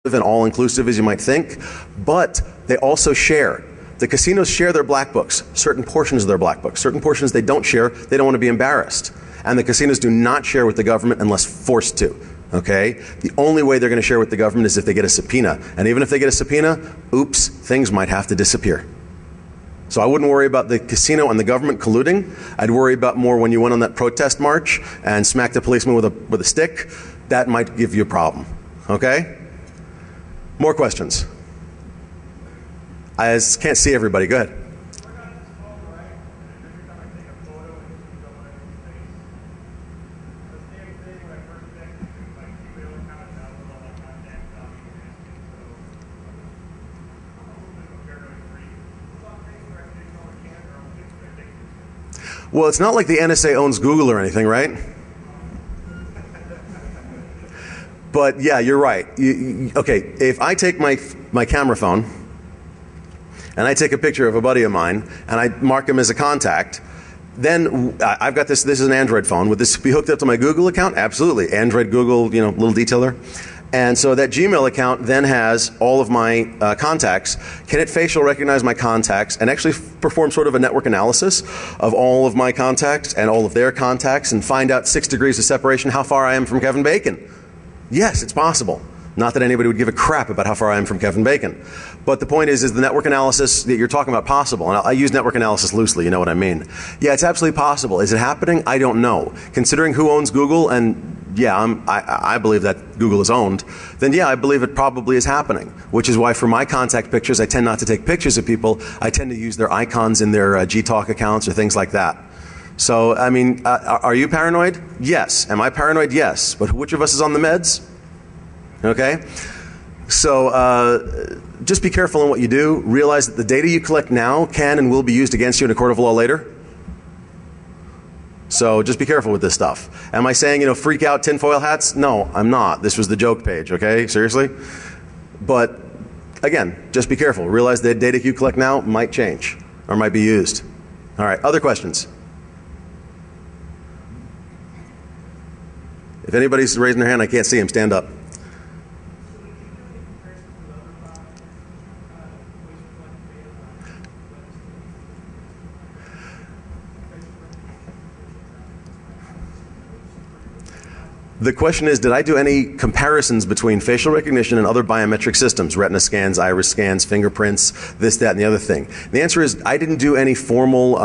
and all-inclusive as you might think, but they also share. The casinos share their black books, certain portions of their black books. Certain portions they don't share, they don't want to be embarrassed. And the casinos do not share with the government unless forced to. Okay? The only way they're going to share with the government is if they get a subpoena. And even if they get a subpoena, oops, things might have to disappear. So I wouldn't worry about the casino and the government colluding. I'd worry about more when you went on that protest march and smacked a policeman with a stick. That might give you a problem. Okay? More questions? I can't see everybody. Go ahead. Well, it's not like the NSA owns Google or anything, right? But yeah, you're right. Okay, if I take my camera phone and I take a picture of a buddy of mine and I mark him as a contact, then I've got this is an Android phone. Would this be hooked up to my Google account? Absolutely. Android, Google, you know, little detail there. And so that Gmail account then has all of my contacts. Can it facial recognize my contacts and actually perform sort of a network analysis of all of my contacts and all of their contacts and find out 6 degrees of separation how far I am from Kevin Bacon? Yes, it's possible. Not that anybody would give a crap about how far I am from Kevin Bacon. But the point is the network analysis that you're talking about possible? And I use network analysis loosely, you know what I mean. Yeah, it's absolutely possible. Is it happening? I don't know. Considering who owns Google, and yeah, I believe that Google is owned, then yeah, I believe it probably is happening. Which is why for my contact pictures, I tend not to take pictures of people. I tend to use their icons in their Gtalk accounts or things like that. So, I mean, are you paranoid? Yes. Am I paranoid? Yes. But which of us is on the meds? Okay? So, just be careful in what you do. Realize that the data you collect now can and will be used against you in a court of law later. So, just be careful with this stuff. Am I saying, you know, freak out tinfoil hats? No, I'm not. This was the joke page, okay? Seriously? But, again, just be careful. Realize that data you collect now might change or might be used. All right, other questions? If anybody's raising their hand, I can't see them. Stand up. The question is, did I do any comparisons between facial recognition and other biometric systems, retina scans, iris scans, fingerprints, this, that, and the other thing? The answer is I didn't do any formal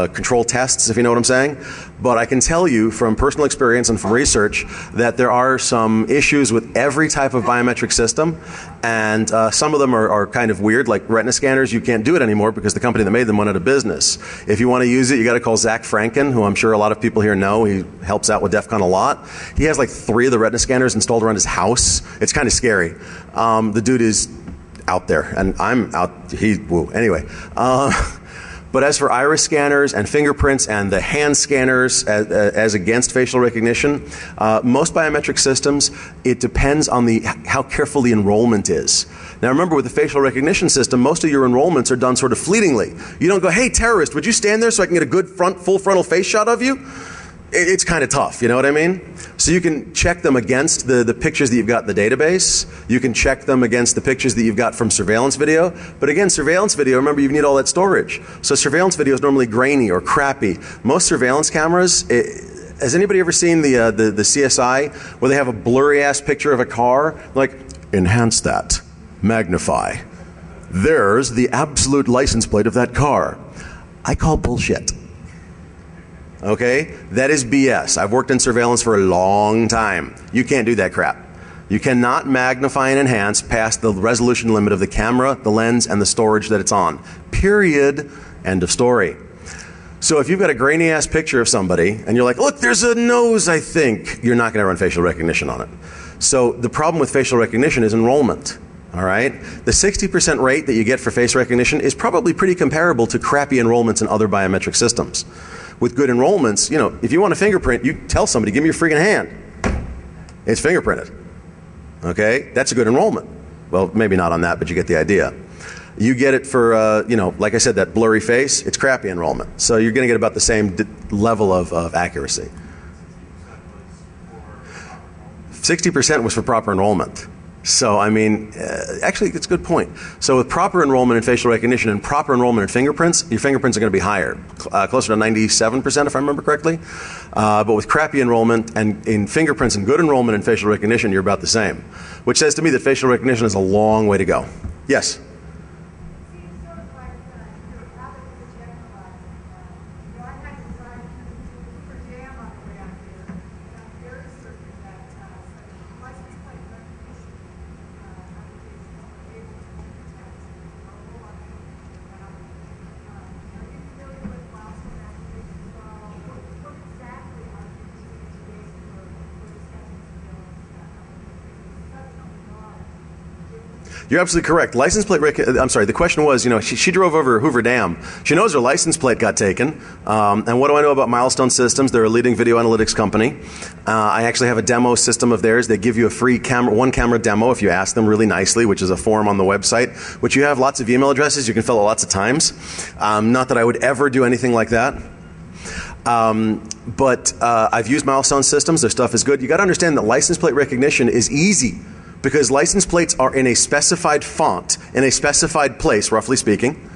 control tests, if you know what I'm saying. But I can tell you from personal experience and from research that there are some issues with every type of biometric system. And some of them are kind of weird, like retina scanners. You can't do it anymore because the company that made them went out of business. If you want to use it, you got to call Zach Franken, who I'm sure a lot of people here know. He helps out with DEFCON a lot. He has like 3 of the retina scanners installed around his house. It's kind of scary. The dude is out there, and I'm out. Anyway. But as for iris scanners and fingerprints and the hand scanners as against facial recognition, most biometric systems, it depends on how careful the enrollment is. Now remember, with the facial recognition system, most of your enrollments are done sort of fleetingly. You don't go, hey terrorist, would you stand there so I can get a good full frontal face shot of you? It's kind of tough, you know what I mean? So you can check them against the pictures that you've got in the database. You can check them against the pictures that you've got from surveillance video. But again, surveillance video, remember, you need all that storage. So surveillance video is normally grainy or crappy. Most surveillance cameras, has anybody ever seen the CSI where they have a blurry-ass picture of a car? Like, enhance that, magnify. There's the absolute license plate of that car. I call bullshit. Okay? That is BS. I've worked in surveillance for a long time. You can't do that crap. You cannot magnify and enhance past the resolution limit of the camera, the lens, and the storage that it's on. Period. End of story. So if you've got a grainy ass picture of somebody and you're like, look, there's a nose, I think, you're not going to run facial recognition on it. So the problem with facial recognition is enrollment. All right? The 60% rate that you get for face recognition is probably pretty comparable to crappy enrollments in other biometric systems. With good enrollments, you know, if you want a fingerprint, you tell somebody, give me your freaking hand. It's fingerprinted. Okay? That's a good enrollment. Well, maybe not on that, but you get the idea. You get it for, you know, like I said, that blurry face, it's crappy enrollment. So you're going to get about the same level of accuracy. 60% was for proper enrollment. So, I mean, actually, it's a good point. So with proper enrollment in facial recognition and proper enrollment in fingerprints, your fingerprints are going to be higher, closer to 97% if I remember correctly. But with crappy enrollment and in fingerprints and good enrollment in facial recognition, you're about the same. Which says to me that facial recognition is a long way to go. Yes? You're absolutely correct. License plate, I'm sorry, the question was, you know, she drove over Hoover Dam. She knows her license plate got taken. And what do I know about Milestone Systems? They're a leading video analytics company. I actually have a demo system of theirs. They give you a free one camera demo if you ask them really nicely, which is a form on the website, which you have lots of email addresses. You can fill it lots of times. Not that I would ever do anything like that. But I've used Milestone Systems. Their stuff is good. You got to understand that license plate recognition is easy, because license plates are in a specified font, in a specified place, roughly speaking,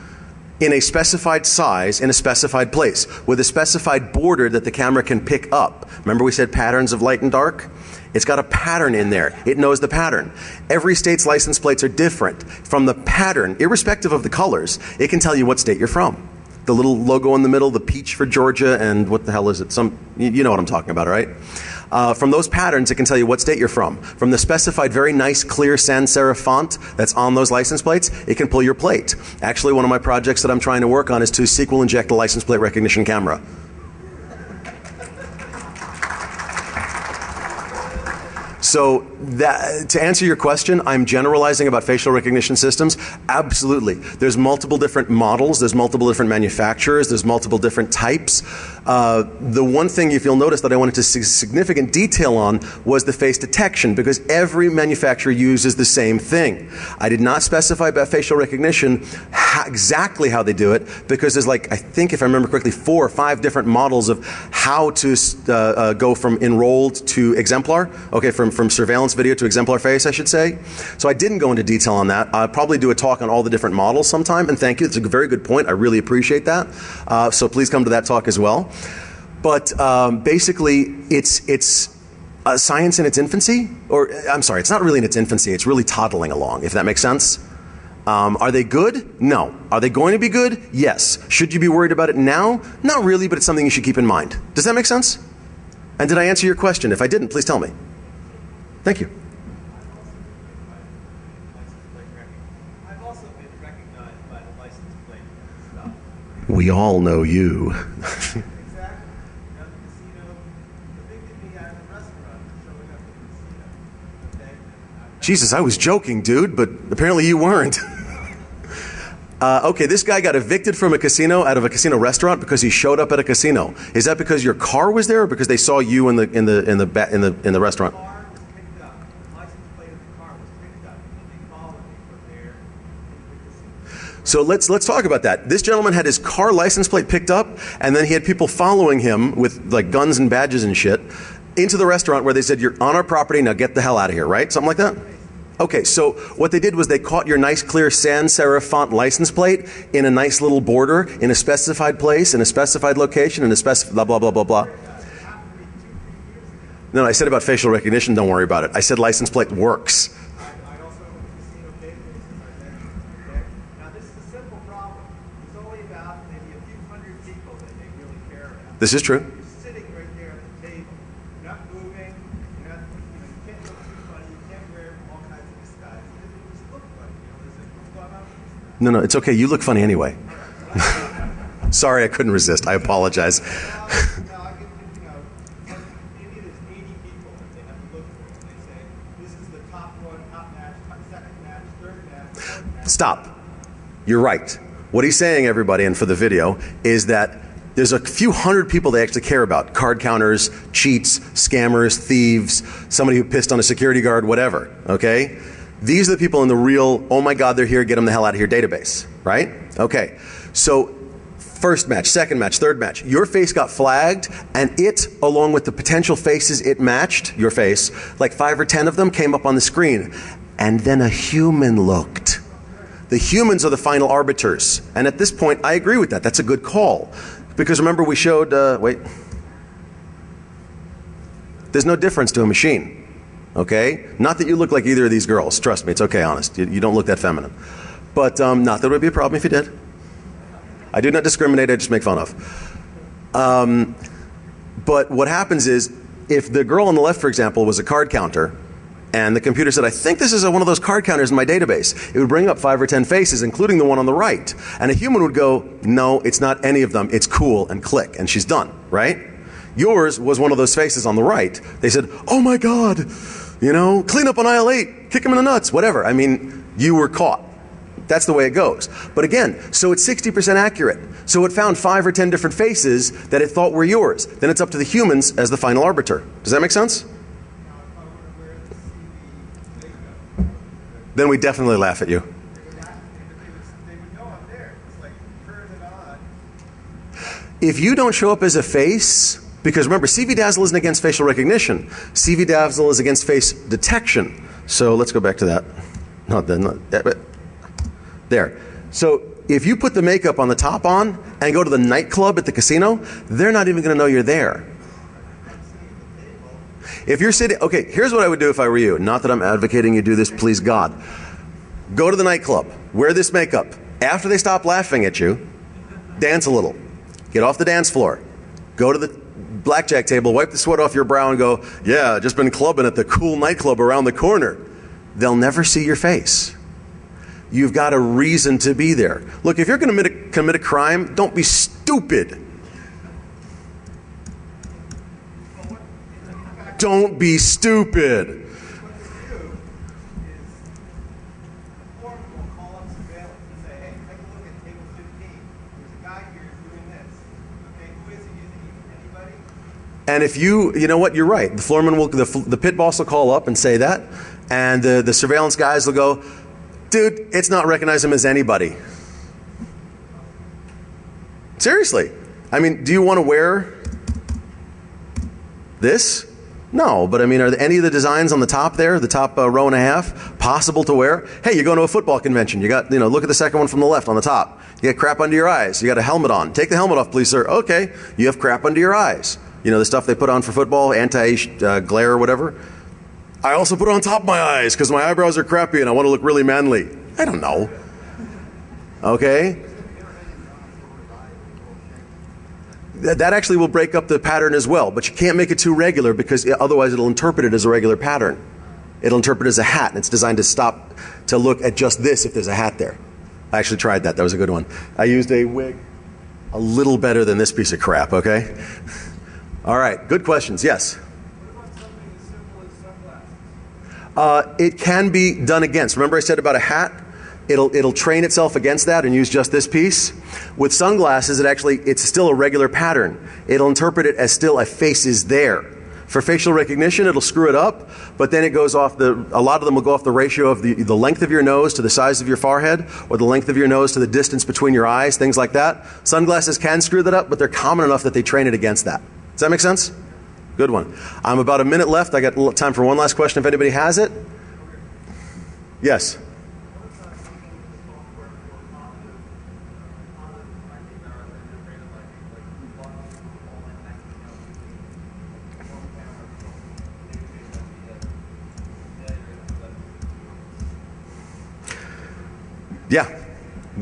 in a specified size, in a specified place, with a specified border that the camera can pick up. Remember we said patterns of light and dark? It's got a pattern in there. It knows the pattern. Every state's license plates are different. From the pattern, irrespective of the colors, it can tell you what state you're from. The little logo in the middle, the peach for Georgia, and what the hell is it? You know what I'm talking about, right? From those patterns, it can tell you what state you're from. From the specified very nice, clear sans serif font that's on those license plates, it can pull your plate. Actually, one of my projects that I'm trying to work on is to SQL inject a license plate recognition camera. So to answer your question, I'm generalizing about facial recognition systems. Absolutely. There's multiple different models. There's multiple different manufacturers. There's multiple different types. The one thing, if you'll notice, that I wanted to see significant detail on was the face detection, because every manufacturer uses the same thing. I did not specify about facial recognition exactly how they do it, because there's like, I think if I remember correctly, 4 or 5 different models of how to go from enrolled to exemplar. Okay, from surveillance video to exemplar face, I should say. So I didn't go into detail on that. I'll probably do a talk on all the different models sometime, and thank you. It's a very good point. I really appreciate that. So please come to that talk as well. But basically, it's science in its infancy, or I'm sorry, it's not really in its infancy. It's really toddling along, if that makes sense. Are they good? No. Are they going to be good? Yes. Should you be worried about it now? Not really, but it's something you should keep in mind. Does that make sense? And did I answer your question? If I didn't, please tell me. Thank you. I've also been recognized by the license plate stuff. We all know you. Exactly. Now the casino, the big thing we had in the restaurant showing up at the casino. Okay? Jesus, I was joking, dude, but apparently you weren't. Okay, this guy got evicted from a casino, out of a casino restaurant, because he showed up at a casino. Is that because your car was there, or because they saw you in the restaurant? So let's talk about that. This gentleman had his car license plate picked up, and then he had people following him with like guns and badges and shit into the restaurant, where they said, "You're on our property, now get the hell out of here," right? Something like that? Okay, so what they did was they caught your nice clear sans serif font license plate in a nice little border, in a specified place, in a specified location, in a specified blah, blah, blah, blah, blah. No, I said about facial recognition, don't worry about it. I said license plate works. I also have a casino database, okay? Now this is a simple problem. There's only about maybe a few hundred people that they really care about. This is true. You're sitting right there at the table. You're not moving. You're not, you can't look too funny. You can't wear all kinds of disguises. You just look funny. There's a group of them. No, it's okay. You look funny anyway. Sorry, I couldn't resist. I apologize. Stop. You're right. What he's saying, everybody, and for the video, is that there's a few hundred people they actually care about. Card counters, cheats, scammers, thieves, somebody who pissed on a security guard, whatever, okay? These are the people in the real, oh my God, they're here, get them the hell out of here database, right? Okay, so first match, second match, third match, your face got flagged, and it, along with the potential faces it matched, your face, like 5 or 10 of them came up on the screen. and then a human looked. The humans are the final arbiters. And at this point, I agree with that. That's a good call. Because remember we showed, wait. There's no difference to a machine. Okay? Not that you look like either of these girls. Trust me, it's okay, honest. You don't look that feminine. But not that it would be a problem if you did. I do not discriminate, I just make fun of. But what happens is, if the girl on the left, for example, was a card counter, and the computer said, I think this is one of those card counters in my database, it would bring up 5 or 10 faces, including the one on the right. And a human would go, no, it's not any of them, it's cool, and click, and she's done, right? Yours was one of those faces on the right. They said, oh my God, you know, clean up on aisle 8, kick him in the nuts, whatever. I mean, you were caught. That's the way it goes. But again, so it's 60% accurate. So it found 5 or 10 different faces that it thought were yours. Then it's up to the humans as the final arbiter. Does that make sense? Then we definitely laugh at you. If you don't show up as a face, because remember, CV Dazzle isn't against facial recognition. CV Dazzle is against face detection. So let's go back to that. Not that, but there. So if you put the makeup on the top on and go to the nightclub at the casino, they're not even going to know you're there. If you're sitting, okay, here's what I would do if I were you. Not that I'm advocating you do this, please God. Go to the nightclub, wear this makeup. After they stop laughing at you, dance a little. Get off the dance floor. Go to the blackjack table, wipe the sweat off your brow and go, yeah, just been clubbing at the cool nightclub around the corner. They'll never see your face. You've got a reason to be there. Look, if you're going to commit a crime, don't be stupid. Don't be stupid. And if you know what, you're right. The floorman will, the pit boss will call up and say that, and the surveillance guys will go, dude, it's not recognizing him as anybody. Seriously. I mean, do you want to wear this? No, but I mean, are there any of the designs on the top there, the top row and a half, possible to wear? Hey, you're going to a football convention. You got, look at the second one from the left on the top. You got crap under your eyes. You got a helmet on. Take the helmet off, please, sir. Okay, you have crap under your eyes. You know, the stuff they put on for football, anti-glare or whatever. I also put it on top of my eyes because my eyebrows are crappy and I want to look really manly. I don't know. Okay? That actually will break up the pattern as well, but you can't make it too regular because otherwise it'll interpret it as a regular pattern. It'll interpret it as a hat, and it's designed to stop to look at just this if there's a hat there. I actually tried that. That was a good one. I used a wig a little better than this piece of crap, okay? All right, good questions. Yes? What about something as simple as sunglasses? It can be done against. Remember I said about a hat? It'll train itself against that and use just this piece. With sunglasses, it's still a regular pattern. It'll interpret it as still a face is there. For facial recognition, it'll screw it up, but then it goes off a lot of them will go off the ratio of the length of your nose to the size of your forehead, or the length of your nose to the distance between your eyes, things like that. Sunglasses can screw that up, but they're common enough that they train it against that. Does that make sense? Good one. I'm about a minute left. I got time for one last question if anybody has it. Yes? Yeah.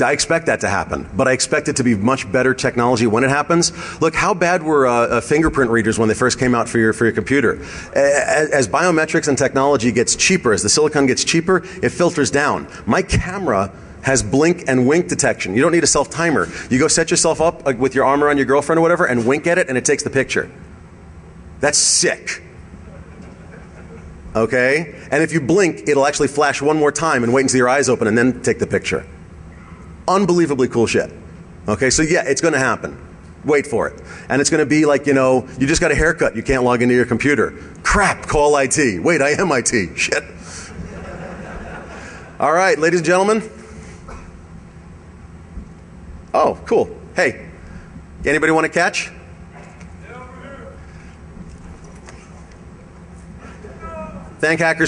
I expect that to happen, but I expect it to be much better technology when it happens. Look, how bad were fingerprint readers when they first came out for your computer? As biometrics and technology gets cheaper, as the silicon gets cheaper, it filters down. My camera has blink and wink detection. You don't need a self-timer. You go set yourself up with your arm around your girlfriend or whatever and wink at it and it takes the picture. That's sick. Okay? And if you blink, it'll actually flash one more time and wait until your eyes open and then take the picture. Unbelievably cool shit. Okay, so yeah, it's going to happen. Wait for it. And it's going to be like, you just got a haircut. You can't log into your computer. Crap, call IT. Wait, I am IT. Shit. All right, ladies and gentlemen. Oh, cool. Hey, anybody want to catch? Thank hackers.